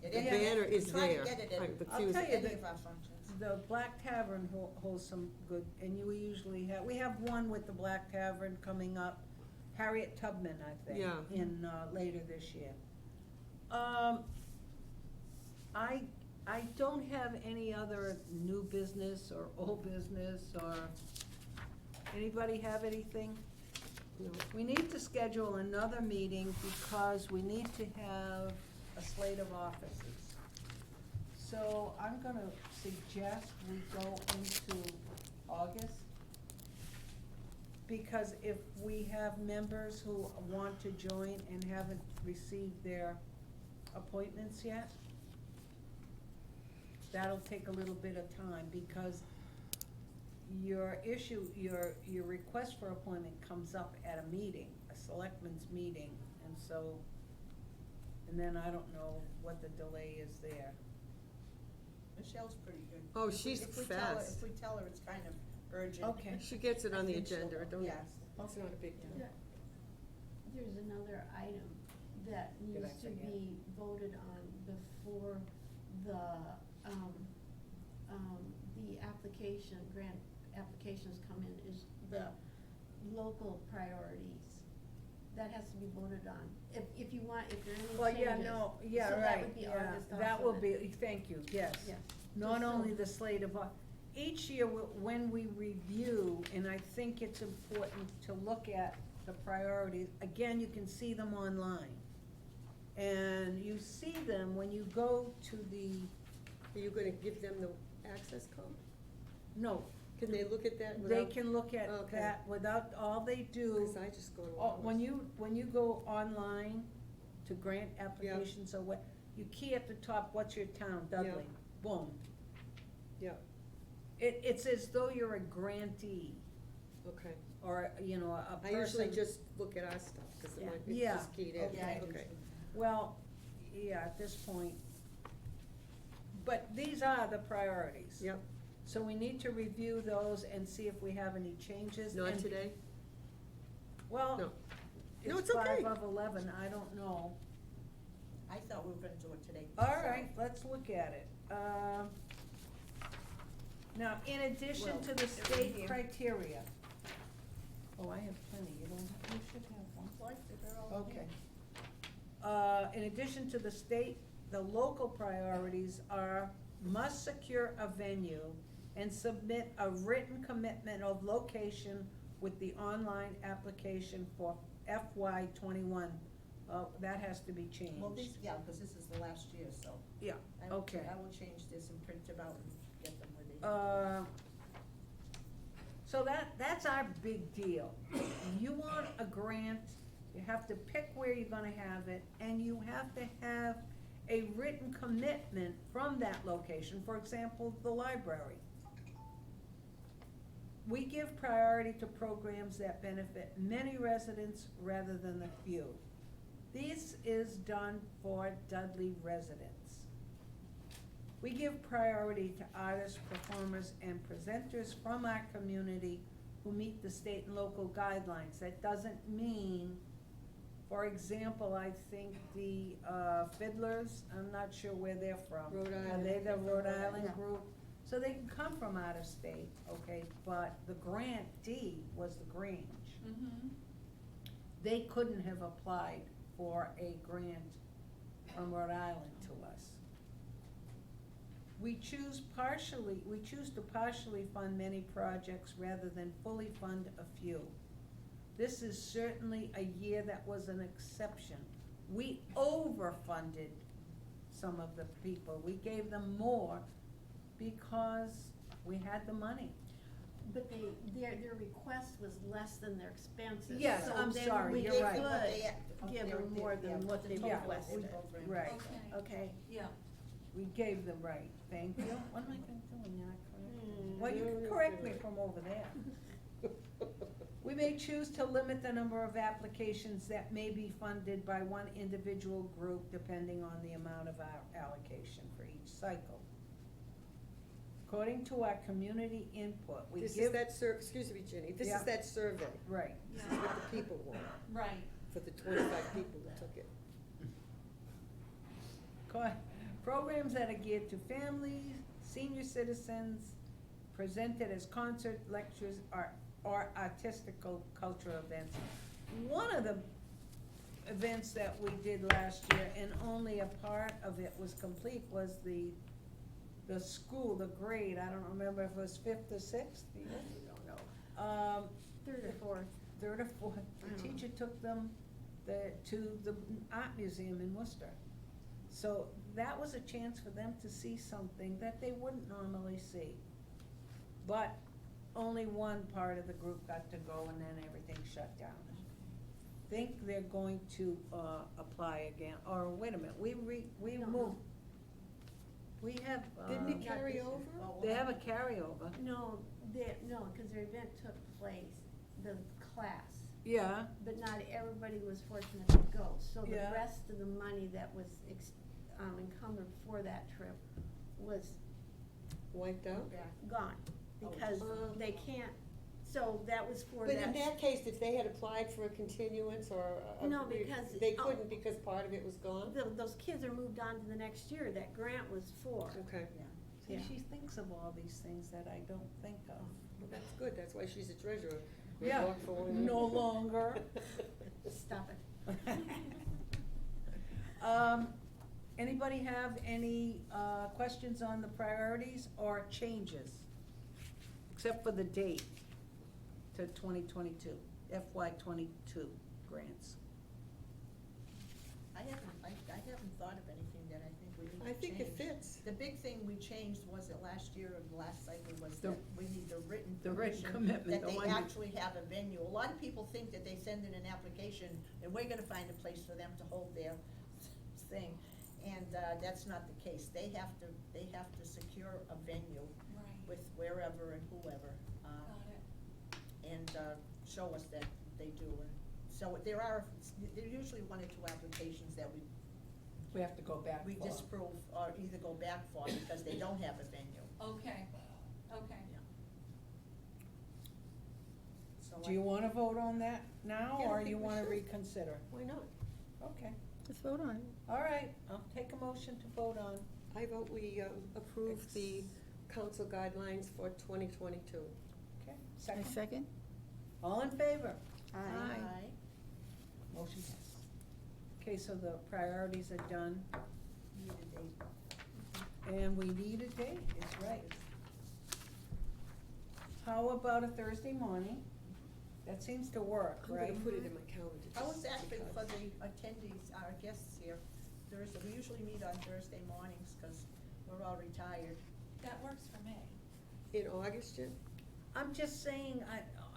the It is. banner We is try to there. get it at Right, the I'll fuse- tell you any that- of our functions. The Black Tavern holds some good, and we usually we have one with the Black Tavern coming up, Harriet Tubman, I think, Yeah. in, later this year. I don't have any other new business or old business, or, anybody have anything? no. We need to schedule another meeting because we need to have a slate of offices. So I'm gonna suggest we go into August. Because if we have members who want to join and haven't received their appointments yet, that'll take a little bit of time, because your request for appointment comes up at a meeting, a selectmen's meeting, and then I don't know what the delay is there. Michelle's pretty good. Oh, If we- she's if we tell her- fast. If we tell her it's kind of urgent. Okay. She gets it on the I think she'll- agenda, don't, yes. it's not a big deal. There- There's another item that Did I needs to forget? be voted on before the grant applications come in, is the local priorities. That has to be voted on. If you want, if there are any Well, changes. yeah, So right, that would be yeah, August that also will then. be, thank you, yes. Yes. Not Just so- only the slate of, each year, when we review, and I think it's important to look at the priorities, again, you can see them online. And you see them when you go to Are you gonna give them the access code? no, Can they look at that they without? can look at Okay. that without, all they do. Because I just go to Oh, when ours. you go online to grant applications or what, you key at the top, what's your town, Dudley, boom. Yeah, It's as though you're a grantee, Okay. or, you know, a I usually person. just look at our stuff, cause Yeah. it's Yeah, just keyed in. okay. Yeah, I do Okay. too. Well, yeah, at this point. But these are the priorities. Yep, So we need to review those and see if we have any changes. not and- today? Well, No. No, it's it's okay. 5 of 11, I don't know. I thought we were gonna do it today. All so- right, let's look at it. Now, in addition Well, to the they're state here. criteria. Oh, I have plenty, you don't, you should have one. Well, I think they're all Okay. here. In addition to the state, the local priorities are must secure a venue and submit a written commitment of location with the online application for FY '21. That has to be changed. Well, this, yeah, because this is the last year, so. Yeah, I will- okay. I will change this and print them out and get them where they. So that's our big deal. You want a grant, you have to pick where you're gonna have it, and you have to have a written commitment from that location, for example, the library. We give priority to programs that benefit many residents rather than the few. This is done for Dudley residents. We give priority to artists, performers, and presenters from our community who meet the state and local guidelines. That doesn't mean, for example, I think the Fiddlers, I'm not sure where they're from. Rhode Are Island. they the Rhode Island Yeah. group? So they can come from out of state, okay, but the grantee was the Grange. Mm-hmm. They couldn't have applied for a grant from Rhode Island to us. We choose to partially fund many projects rather than fully fund a few. This is certainly a year that was an exception. We overfunded some of the people. We gave them more because we had the money. But their request was less than their expenses. Yes, so I'm then sorry, we you're could right. What they give they were- them more yeah, than what they the total requested. of the program. Right. Okay. Okay. Yeah. We gave them right, thank you. What am I gonna do when you're not correct? Hmm. Well, you can correct me from over there. We may choose to limit the number of applications that may be funded by one individual group depending on the amount of our allocation for each cycle. According to our community input, we This give. is that excuse me, Jenny, this Yeah. is that survey, Right, this is what the people want, Right. for the 25 people who took it. Programs that are geared to families, senior citizens, presented as concert, lectures, or artistical cultural events. One of the events that we did last year, and only a part of it was complete, was the school, the grade, I don't remember if it was 5th or 6th, you don't know. Third or fourth. Third or fourth, the teacher took them to the art museum in Worcester. So that was a chance for them to see something that they wouldn't normally see. But only one part of the group got to go and then everything shut down. Think they're going to, apply again, or wait a minute, we No. moved. We have, Didn't it Not carry this year. over? Well, they have a carryover. No, because their event took place, the class, Yeah, but not everybody was fortunate to go. So the Yeah. rest of the money that was encumbered for that trip was Wiped out? gone, because Oh. they can't, so that was for But that. in that case, if they had applied for a continuance or No, because- they oh. couldn't because part of it was gone? Those kids are moved on to the next year, that grant was for. Okay, Yeah. see, Yeah. she thinks of all these things that I don't think of. well, that's good, that's why she's a treasurer. Good Yeah, luck for 1 year. no longer. Stop it. Anybody have any, questions on the priorities or changes? Except for the date to 2022, FY '22 grants. I haven't thought of anything that I think we need to change. I think it fits. The big thing we changed was it last year or the last cycle was The- that we need the written the written permission commitment, that the they one you- actually have a venue. A lot of people think that they send in an application and we're gonna find a place for them to hold their thing. And, that's not the case. They have to secure a venue. Right. with wherever and whoever, Got it. and show us that they do. And so there are usually 1 or 2 applications that We have to go back we for. disprove or either go back for because they don't have a venue. Okay, okay. So Do you wanna vote on that now, Yeah, I or think you we wanna should. reconsider? Why not? Okay, Let's vote on it. all right, I'll take a motion to vote on. I vote we approve the council guidelines for 2022. Okay, second? second. All in favor? Aye. Motion passed. Okay, so the priorities are done, Need a date. and we need a date, is right. How about a Thursday morning? That seems to work, I'm right? gonna put it in my calendar. I was just actually for because. the attendees, our guests here, Thursday, we usually meet on Thursday mornings because we're all retired. That works for me. In August, Jim? I'm just saying,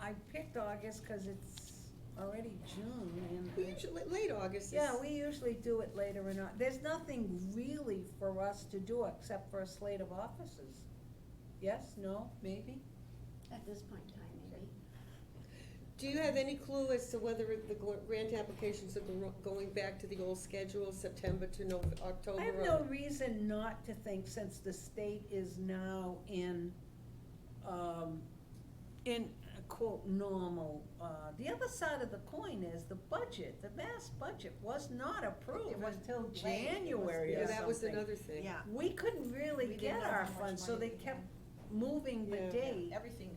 I picked August because it's already June, We and, usually, late August is. yeah, we usually do it later in there's nothing really for us to do except for a slate of offices. Yes, no, maybe? At this point in time, maybe. Do you have any clue as to whether the grant applications are going back to the old schedule, September to October? I have no reason not to think, since the state is now in quote, normal. The other side of the coin is the budget, the Mass budget was not approved It was until late. It was- January or Yeah, something. that was another thing. Yeah. We couldn't really We didn't get know our how much funds, so money they we kept had. moving the Yeah. date. Everything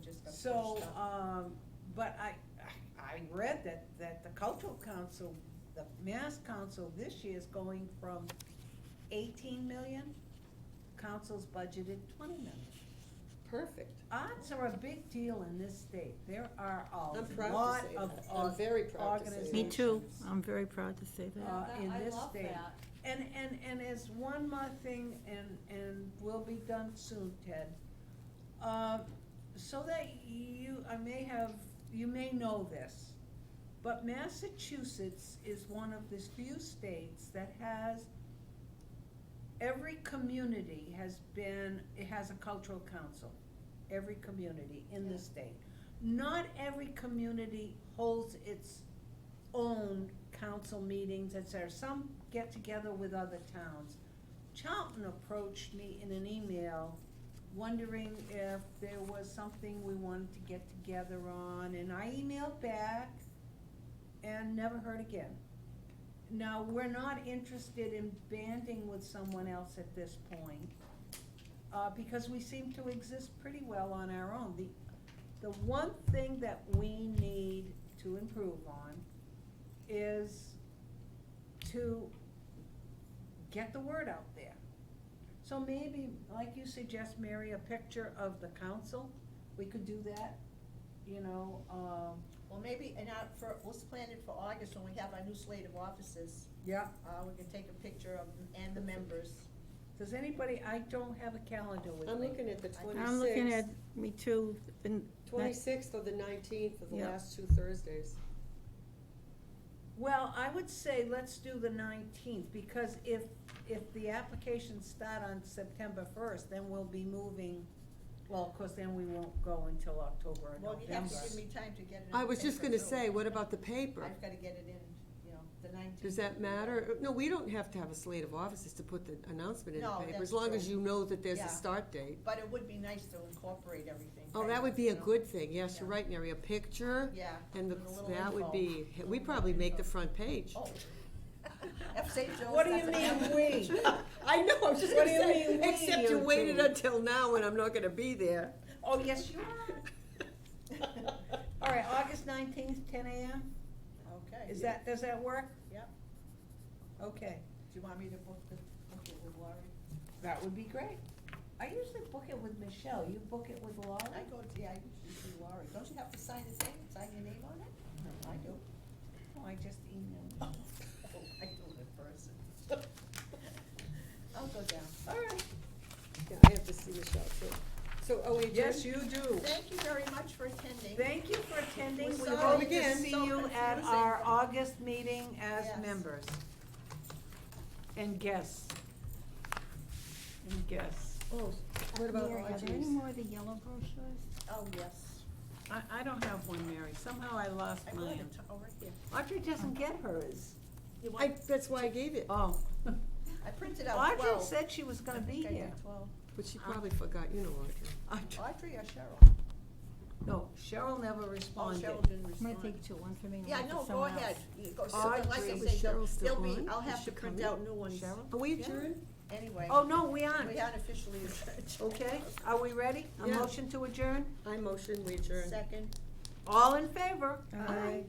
just got pushed So, up. but I read that the cultural council, the Mass Council this year is going from 18 million, council's budgeted 20 million. Perfect. Arts are a big deal in this state. There are a I'm proud lot to say of that. I'm very proud to say that. organizations. Me too. I'm very proud to say that. In I this love state. that. And as one more thing, and we'll be done soon, Ted. So that you may know this, but Massachusetts is one of the few states that has, every community it has a cultural council, every community in the state. Not every community holds its own council meetings, etc. Some get together with other towns. Charlton approached me in an email wondering if there was something we wanted to get together on, and I emailed back and never heard again. Now, we're not interested in banding with someone else at this point, because we seem to exist pretty well on our own. The one thing that we need to improve on is to get the word out there. So maybe, like you suggest, Mary, a picture of the council, we could do that, Well, maybe, let's plan it for August when we have our new slate of offices. yeah. We can take a picture of them and the members. Does anybody, I don't have a calendar with me. I'm looking at the 26th. I'm looking at, me too. 26th or the 19th are the Yeah. last 2 Thursdays. Well, I would say let's do the 19th, because if the applications start on September 1st, then we'll be moving, well, of course, then we won't go until October or Well, you have November. to give me time to get it in I the was just paper, gonna too. say, what about the paper? I've gotta get it in, the 19th. Does that matter? No, we don't have to have a slate of offices to put the announcement in the No, paper, that's as long as true. you know that there's Yeah. a start date. But it would be nice to incorporate everything. Oh, that would be a you know. good thing, yes, you're Yeah. right, Mary, a picture, Yeah. and with a little that would info. be, we Little probably make the info. front page. Oh. F. St. Joe's What do you doesn't mean, have we? it. I know, I was just What gonna do you say, mean, we, except you you waited two? until now when I'm not gonna be there. Oh, yes, you are. All right, August 19th, 10 a.m.? Okay. Does that work? Yep. Okay, Do you want me to book it with Laurie? that would be great. I usually book it with Michelle, you book it with Laura? I usually see Laurie. Don't you have to sign the thing, sign your name on it? I do. Oh, I just emailed. Oh, I do it in person. I'll go down. All right. Yeah, I have to see Michelle too. So, Jen? Yes, you do. Thank you very much for attending. Thank you for attending. We're We sorry hope to again. see So you at confusing. our August meeting as Yes. members. And guests. And guests. Oh, what about Mary, are there any Audrey's? more of the yellow brochures? Oh, yes. I don't have one, Mary. Somehow I lost I brought mine. it, oh, right here. Audrey doesn't get hers. You want, That's why I gave it, Oh. I printed out Audrey 12. said she was gonna I be think I did here. 12. but she probably forgot, you know, Audrey. Audrey or Cheryl? No, Cheryl never Oh, responded. Cheryl didn't I'm respond. gonna take two, one for me and Yeah, one for no, go someone ahead. else. You go, so, Audrey, like I was say, Cheryl still they'll be, on? I'll Is have she to print coming? out new ones. Cheryl? Are we Yeah. adjourned? Anyway. Oh, no, we aren't. We aren't officially adjourned. Okay, are we ready? A Yeah. motion to adjourn? I motion we adjourn. Second. All in favor? Aye.